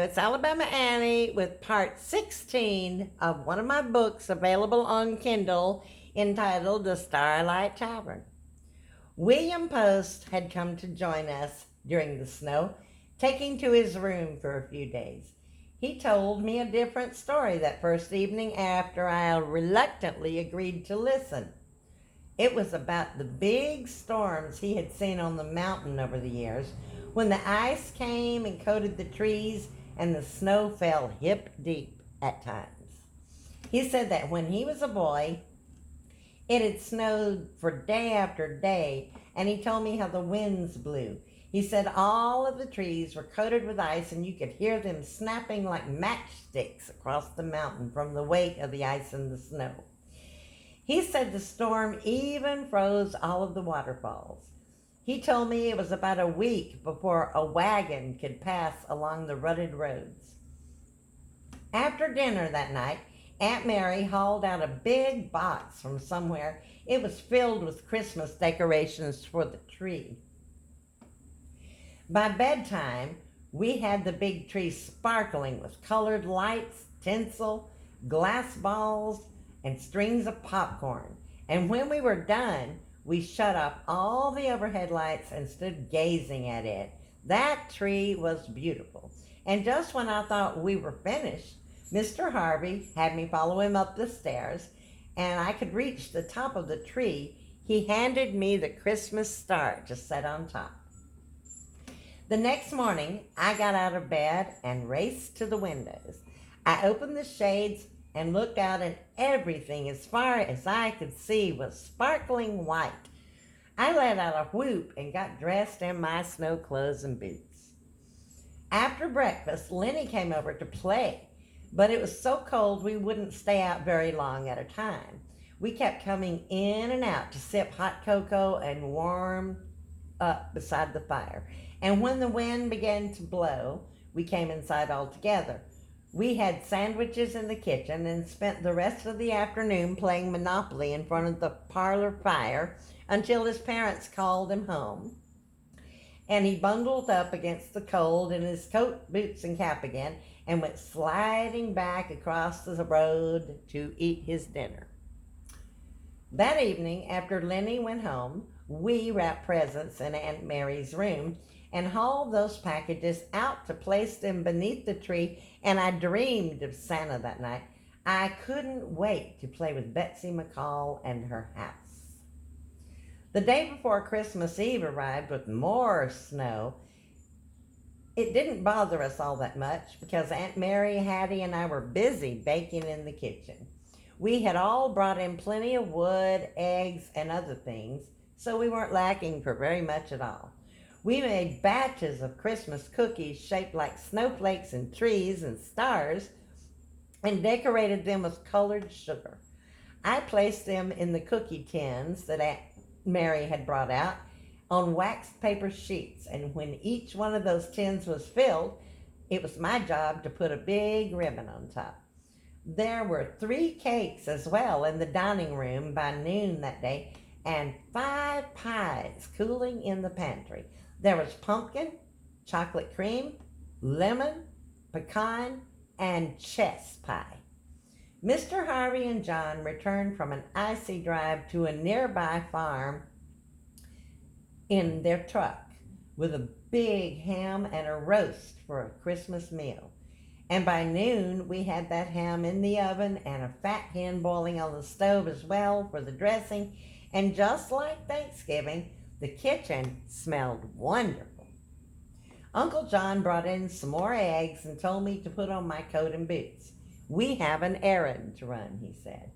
it's Alabama Annie with part 16 of one of my books available on Kindle entitled The Starlight Tavern. William Post had come to join us during the snow, taking to his room for a few days. He told me a different story that first evening after I reluctantly agreed to listen. It was about the big storms he had seen on the mountain over the years, when the ice came and coated the trees and the snow fell hip deep at times. He said that when he was a boy, it had snowed for day after day, and he told me how the winds blew. He said all of the trees were coated with ice, and you could hear them snapping like matchsticks across the mountain from the weight of the ice and the snow. He said the storm even froze all of the waterfalls. He told me it was about a week before a wagon could pass along the rutted roads. After dinner that night, Aunt Mary hauled out a big box from somewhere. It was filled with Christmas decorations for the tree. By bedtime, we had the big tree sparkling with colored lights, tinsel, glass balls, and strings of popcorn. And when we were done, we shut off all the overhead lights and stood gazing at it. That tree was beautiful. And just when I thought we were finished, Mr. Harvey had me follow him up the stairs, and I could reach the top of the tree. He handed me the Christmas star to set on top. The next morning, I got out of bed and raced to the windows. I opened the shades and looked out, and everything as far as I could see was sparkling white. I let out a whoop and got dressed in my snow clothes and boots. After breakfast, Lenny came over to play, but it was so cold we wouldn't stay out very long at a time. We kept coming in and out to sip hot cocoa and warm up beside the fire. And when the wind began to blow, we came inside all together. We had sandwiches in the kitchen and spent the rest of the afternoon playing Monopoly in front of the parlor fire until his parents called him home. And he bundled up against the cold in his coat, boots, and cap again and went sliding back across the road to eat his dinner. That evening, after Lenny went home, we wrapped presents in Aunt Mary's room and hauled those packages out to place them beneath the tree, and I dreamed of Santa that night. I couldn't wait to play with Betsy McCall and her house. The day before Christmas Eve arrived with more snow. It didn't bother us all that much because Aunt Mary, Hattie, and I were busy baking in the kitchen. We had all brought in plenty of wood, eggs, and other things, so we weren't lacking for very much at all. We made batches of Christmas cookies shaped like snowflakes and trees and stars and decorated them with colored sugar. I placed them in the cookie tins that Aunt Mary had brought out on waxed paper sheets, and when each one of those tins was filled, it was my job to put a big ribbon on top. There were 3 cakes as well in the dining room by noon that day, and 5 pies cooling in the pantry. There was pumpkin, chocolate cream, lemon, pecan, and chess pie. Mr. Harvey and John returned from an icy drive to a nearby farm in their truck with a big ham and a roast for a Christmas meal. And by noon, we had that ham in the oven and a fat hen boiling on the stove as well for the dressing. And just like Thanksgiving, the kitchen smelled wonderful. Uncle John brought in some more eggs and told me to put on my coat and boots. We have an errand to run, he said.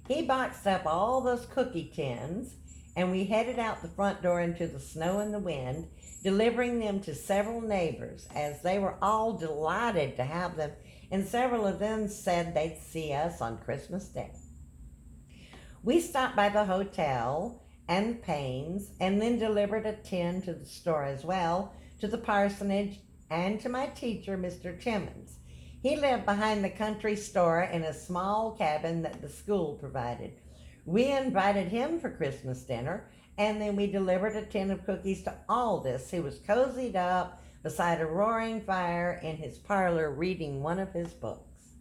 He boxed up all those cookie tins, and we headed out the front door into the snow and the wind, delivering them to several neighbors, as they were all delighted to have them, and several of them said they'd see us on Christmas Day. We stopped by the hotel and the Paynes, and then delivered a tin to the store as well, to the parsonage, and to my teacher, Mr. Timmons. He lived behind the country store in a small cabin that the school provided. We invited him for Christmas dinner, and then we delivered a tin of cookies to Aldous, who was cozied up beside a roaring fire in his parlor reading one of his books.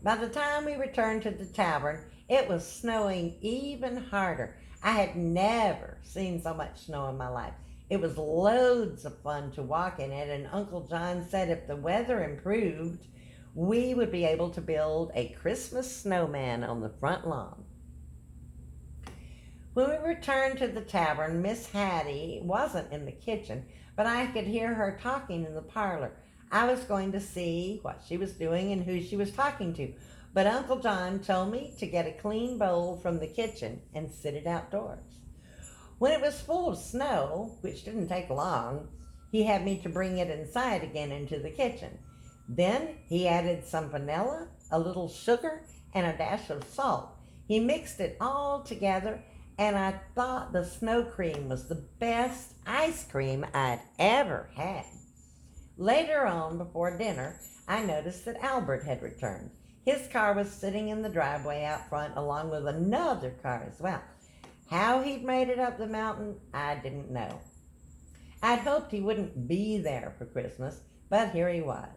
By the time we returned to the tavern, it was snowing even harder. I had never seen so much snow in my life. It was loads of fun to walk in it, and Uncle John said if the weather improved, we would be able to build a Christmas snowman on the front lawn. When we returned to the tavern, Miss Hattie wasn't in the kitchen, but I could hear her talking in the parlor. I was going to see what she was doing and who she was talking to, but Uncle John told me to get a clean bowl from the kitchen and sit it outdoors. When it was full of snow, which didn't take long, he had me to bring it inside again into the kitchen. Then he added some vanilla, a little sugar, and a dash of salt. He mixed it all together, and I thought the snow cream was the best ice cream I'd ever had. Later on, before dinner, I noticed that Albert had returned. His car was sitting in the driveway out front along with another car as well. How he'd made it up the mountain, I didn't know. I'd hoped he wouldn't be there for Christmas, but here he was.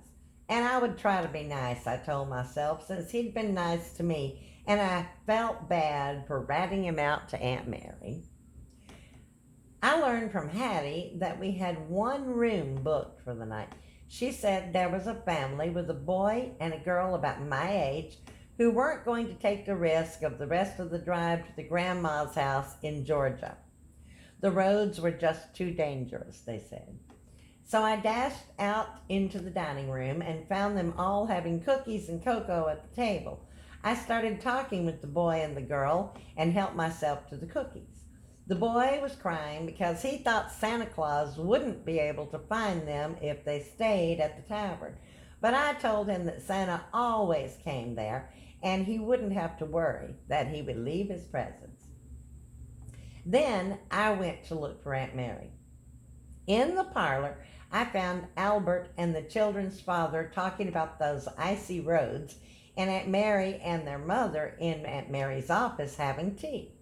And I would try to be nice, I told myself, since he'd been nice to me, and I felt bad for ratting him out to Aunt Mary. I learned from Hattie that we had one room booked for the night. She said there was a family with a boy and a girl about my age who weren't going to take the risk of the rest of the drive to the grandma's house in Georgia. The roads were just too dangerous, they said. So I dashed out into the dining room and found them all having cookies and cocoa at the table. I started talking with the boy and the girl and helped myself to the cookies. The boy was crying because he thought Santa Claus wouldn't be able to find them if they stayed at the tavern. But I told him that Santa always came there and he wouldn't have to worry that he would leave his presents. Then I went to look for Aunt Mary. In the parlor, I found Albert and the children's father talking about those icy roads, and Aunt Mary and their mother in Aunt Mary's office having tea.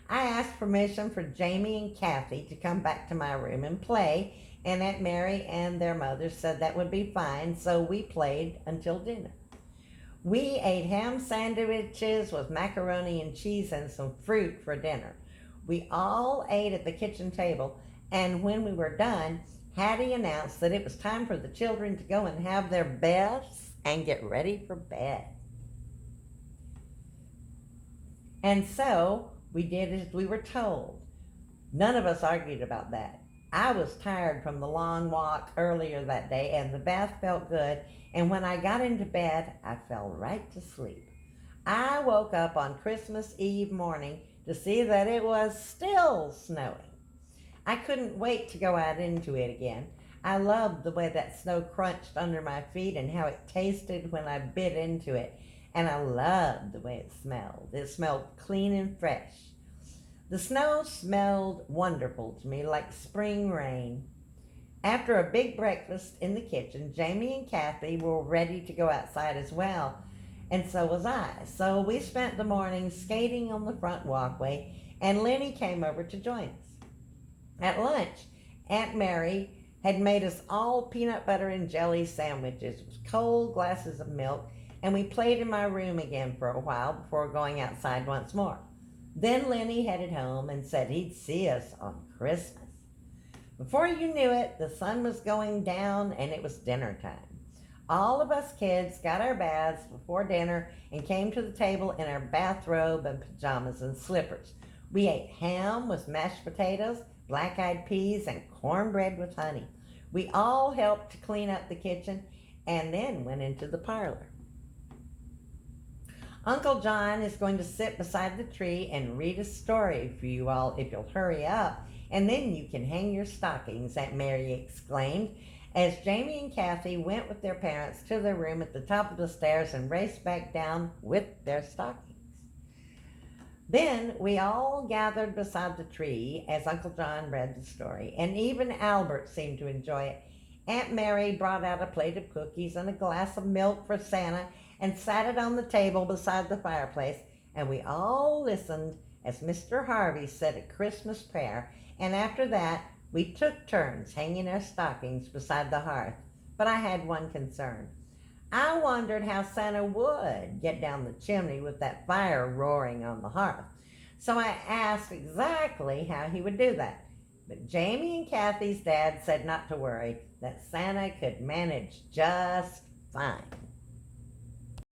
I asked permission for Jamie and Kathy to come back to my room and play, and Aunt Mary and their mother said that would be fine, so we played until dinner. We ate ham sandwiches with macaroni and cheese and some fruit for dinner. We all ate at the kitchen table, and when we were done, Hattie announced that it was time for the children to go and have their baths and get ready for bed. And so we did as we were told. None of us argued about that. I was tired from the long walk earlier that day, and the bath felt good, and when I got into bed, I fell right to sleep. I woke up on Christmas Eve morning to see that it was still snowing. I couldn't wait to go out into it again. I loved the way that snow crunched under my feet and how it tasted when I bit into it. And I loved the way it smelled. It smelled clean and fresh. The snow smelled wonderful to me, like spring rain. After a big breakfast in the kitchen, Jamie and Kathy were ready to go outside as well, and so was I. So we spent the morning skating on the front walkway, and Lenny came over to join us. At lunch, Aunt Mary had made us all peanut butter and jelly sandwiches with cold glasses of milk, and we played in my room again for a while before going outside once more. Then Lenny headed home and said he'd see us on Christmas. Before you knew it, the sun was going down and it was dinner time. All of us kids got our baths before dinner and came to the table in our bathrobe and pajamas and slippers. We ate ham with mashed potatoes, black-eyed peas, and cornbread with honey. We all helped to clean up the kitchen and then went into the parlor. Uncle John is going to sit beside the tree and read a story for you all if you'll hurry up, and then you can hang your stockings, Aunt Mary exclaimed, as Jamie and Kathy went with their parents to their room at the top of the stairs and raced back down with their stockings. Then we all gathered beside the tree as Uncle John read the story, and even Albert seemed to enjoy it. Aunt Mary brought out a plate of cookies and a glass of milk for Santa and sat it on the table beside the fireplace, and we all listened as Mr. Harvey said a Christmas prayer, and after that We took turns hanging our stockings beside the hearth, but I had one concern. I wondered how Santa would get down the chimney with that fire roaring on the hearth. So I asked exactly how he would do that. But Jamie and Kathy's dad said not to worry, that Santa could manage just fine.